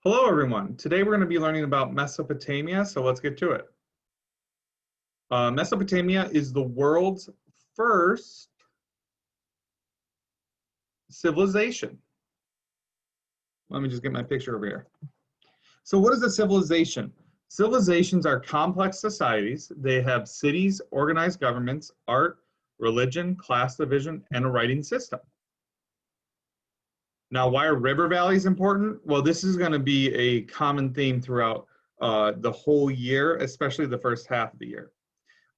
Hello, everyone. Today we're going to be learning about Mesopotamia, so let's get to it. Mesopotamia is the world's first civilization. Let me just get my picture over here. So what is a civilization? Civilizations are complex societies. They have cities, organized governments, art, religion, class division, and a writing system. Now, why are river valleys important? Well, this is going to be a common theme throughout the whole year, especially the first half of the year.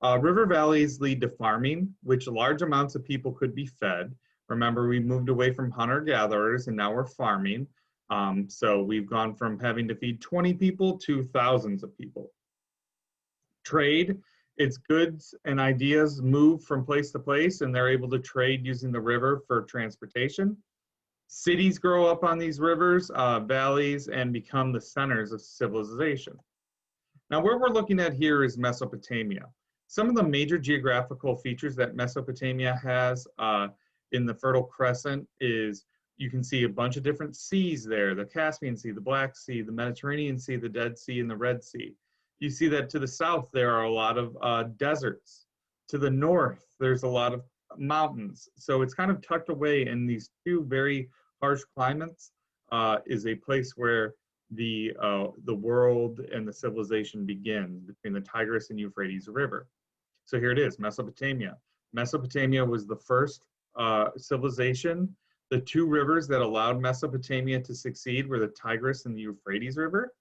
River valleys lead to farming, which large amounts of people could be fed. Remember, we moved away from hunter-gatherers and now we're farming. So we've gone from having to feed 20 people to thousands of people. Trade, its goods and ideas move from place to place and they're able to trade using the river for transportation. Cities grow up on these rivers, valleys, and become the centers of civilization. Now, where we're looking at here is Mesopotamia. Some of the major geographical features that Mesopotamia has in the Fertile Crescent is you can see a bunch of different seas there, the Caspian Sea, the Black Sea, the Mediterranean Sea, the Dead Sea, and the Red Sea. You see that to the south, there are a lot of deserts. To the north, there's a lot of mountains. So it's kind of tucked away in these two very harsh climates, is a place where the world and the civilization begins between the Tigris and Euphrates River. So here it is, Mesopotamia. Mesopotamia was the first civilization. The two rivers that allowed Mesopotamia to succeed were the Tigris and the Euphrates River.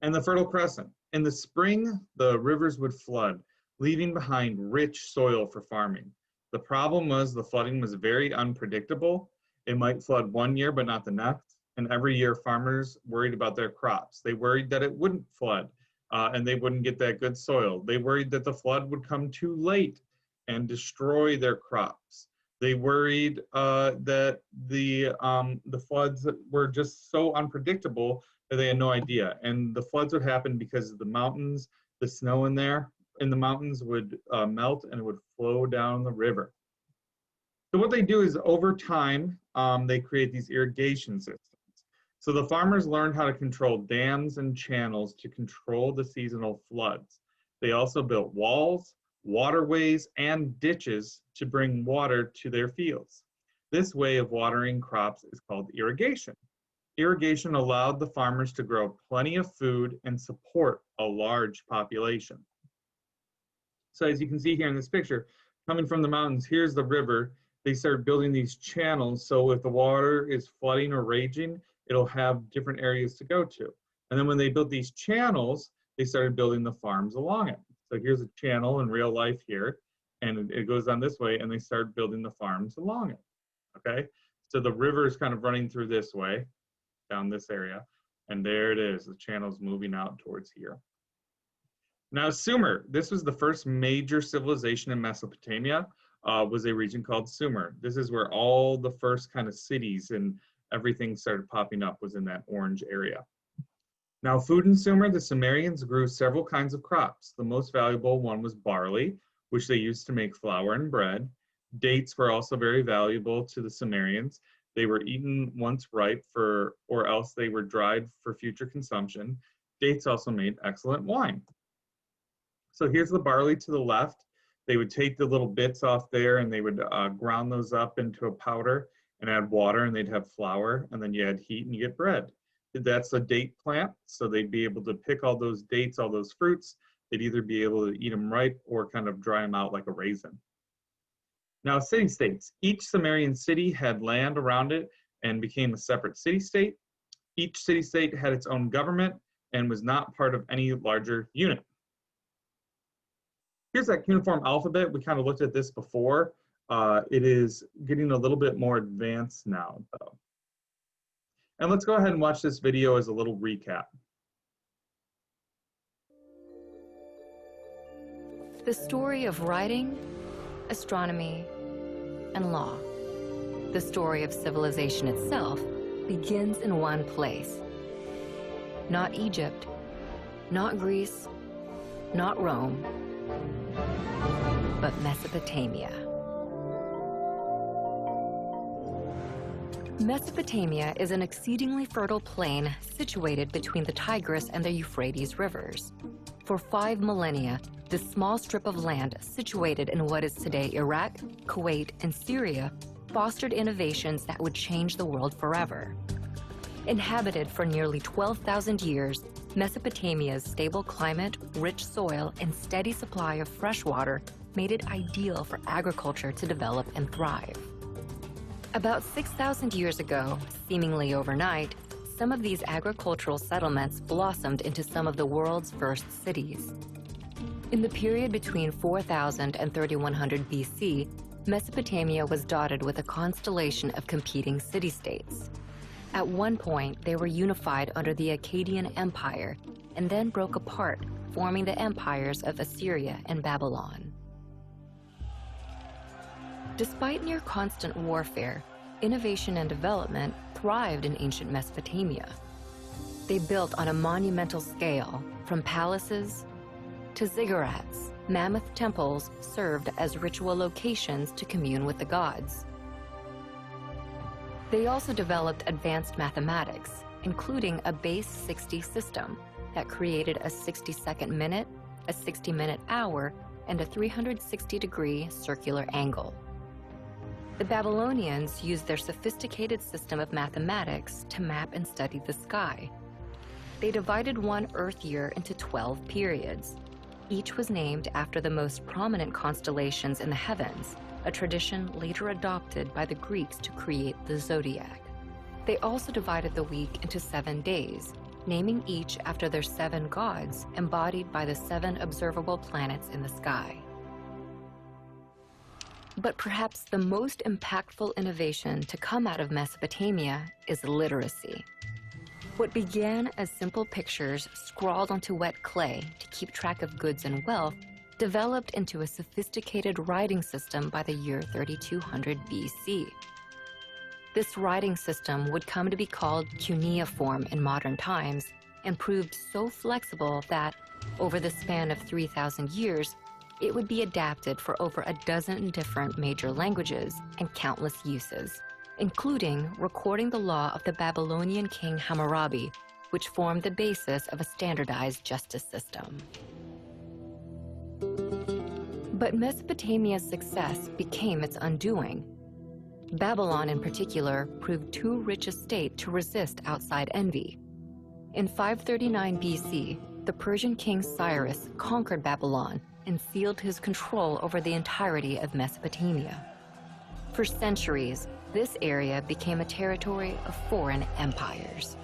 And the Fertile Crescent. In the spring, the rivers would flood, leaving behind rich soil for farming. The problem was the flooding was very unpredictable. It might flood one year, but not the next. And every year, farmers worried about their crops. They worried that it wouldn't flood and they wouldn't get that good soil. They worried that the flood would come too late and destroy their crops. They worried that the floods were just so unpredictable that they had no idea. And the floods would happen because of the mountains, the snow in the mountains would melt and it would flow down the river. So what they do is over time, they create these irrigation systems. So the farmers learned how to control dams and channels to control the seasonal floods. They also built walls, waterways, and ditches to bring water to their fields. This way of watering crops is called irrigation. Irrigation allowed the farmers to grow plenty of food and support a large population. So as you can see here in this picture, coming from the mountains, here's the river. They started building these channels, so if the water is flooding or raging, it'll have different areas to go to. And then when they built these channels, they started building the farms along it. So here's a channel in real life here, and it goes on this way, and they start building the farms along it, okay? So the river is kind of running through this way, down this area, and there it is, the channel's moving out towards here. Now, Sumer, this was the first major civilization in Mesopotamia, was a region called Sumer. This is where all the first kind of cities and everything started popping up, was in that orange area. Now, food in Sumer, the Sumerians grew several kinds of crops. The most valuable one was barley, which they used to make flour and bread. Dates were also very valuable to the Sumerians. They were eaten once ripe or else they were dried for future consumption. Dates also made excellent wine. So here's the barley to the left. They would take the little bits off there and they would ground those up into a powder and add water, and they'd have flour, and then you add heat and you get bread. That's a date plant, so they'd be able to pick all those dates, all those fruits. They'd either be able to eat them ripe or kind of dry them out like a raisin. Now, city-states. Each Sumerian city had land around it and became a separate city-state. Each city-state had its own government and was not part of any larger unit. Here's that cuneiform alphabet. We kind of looked at this before. It is getting a little bit more advanced now, though. And let's go ahead and watch this video as a little recap. The story of writing, astronomy, and law. The story of civilization itself begins in one place. Not Egypt, not Greece, not Rome, but Mesopotamia. Mesopotamia is an exceedingly fertile plain situated between the Tigris and the Euphrates rivers. For 5 millennia, this small strip of land situated in what is today Iraq, Kuwait, and Syria fostered innovations that would change the world forever. Inhabited for nearly 12,000 years, Mesopotamia's stable climate, rich soil, and steady supply of fresh water made it ideal for agriculture to develop and thrive. About 6,000 years ago, seemingly overnight, some of these agricultural settlements blossomed into some of the world's first cities. In the period between 4000 and 3100 BC, Mesopotamia was dotted with a constellation of competing city-states. At one point, they were unified under the Akkadian Empire and then broke apart, forming the empires of Assyria and Babylon. Despite near constant warfare, innovation and development thrived in ancient Mesopotamia. They built on a monumental scale, from palaces to ziggurats. Mammoth temples served as ritual locations to commune with the gods. They also developed advanced mathematics, including a base 60 system that created a 60-second minute, a 60-minute hour, and a 360-degree circular angle. The Babylonians used their sophisticated system of mathematics to map and study the sky. They divided one Earth year into 12 periods. Each was named after the most prominent constellations in the heavens, a tradition later adopted by the Greeks to create the zodiac. They also divided the week into 7 days, naming each after their 7 gods embodied by the 7 observable planets in the sky. But perhaps the most impactful innovation to come out of Mesopotamia is literacy. What began as simple pictures scrawled onto wet clay to keep track of goods and wealth developed into a sophisticated writing system by the year 3200 BC. This writing system would come to be called cuneiform in modern times and proved so flexible that, over the span of 3,000 years, it would be adapted for over a dozen different major languages and countless uses, including recording the law of the Babylonian king Hammurabi, which formed the basis of a standardized justice system. But Mesopotamia's success became its undoing. Babylon, in particular, proved too rich a state to resist outside envy. In 539 BC, the Persian king Cyrus conquered Babylon and sealed his control over the entirety of Mesopotamia. For centuries, this area became a territory of foreign empires.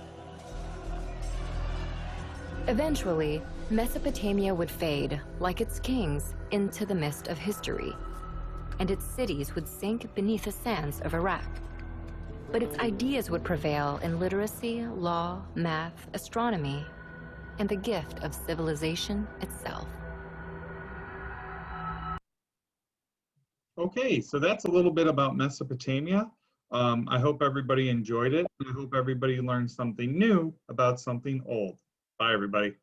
Eventually, Mesopotamia would fade, like its kings, into the mist of history, and its cities would sink beneath the sands of Iraq. But its ideas would prevail in literacy, law, math, astronomy, and the gift of civilization itself. Okay, so that's a little bit about Mesopotamia. I hope everybody enjoyed it, and I hope everybody learned something new about something old. Bye, everybody.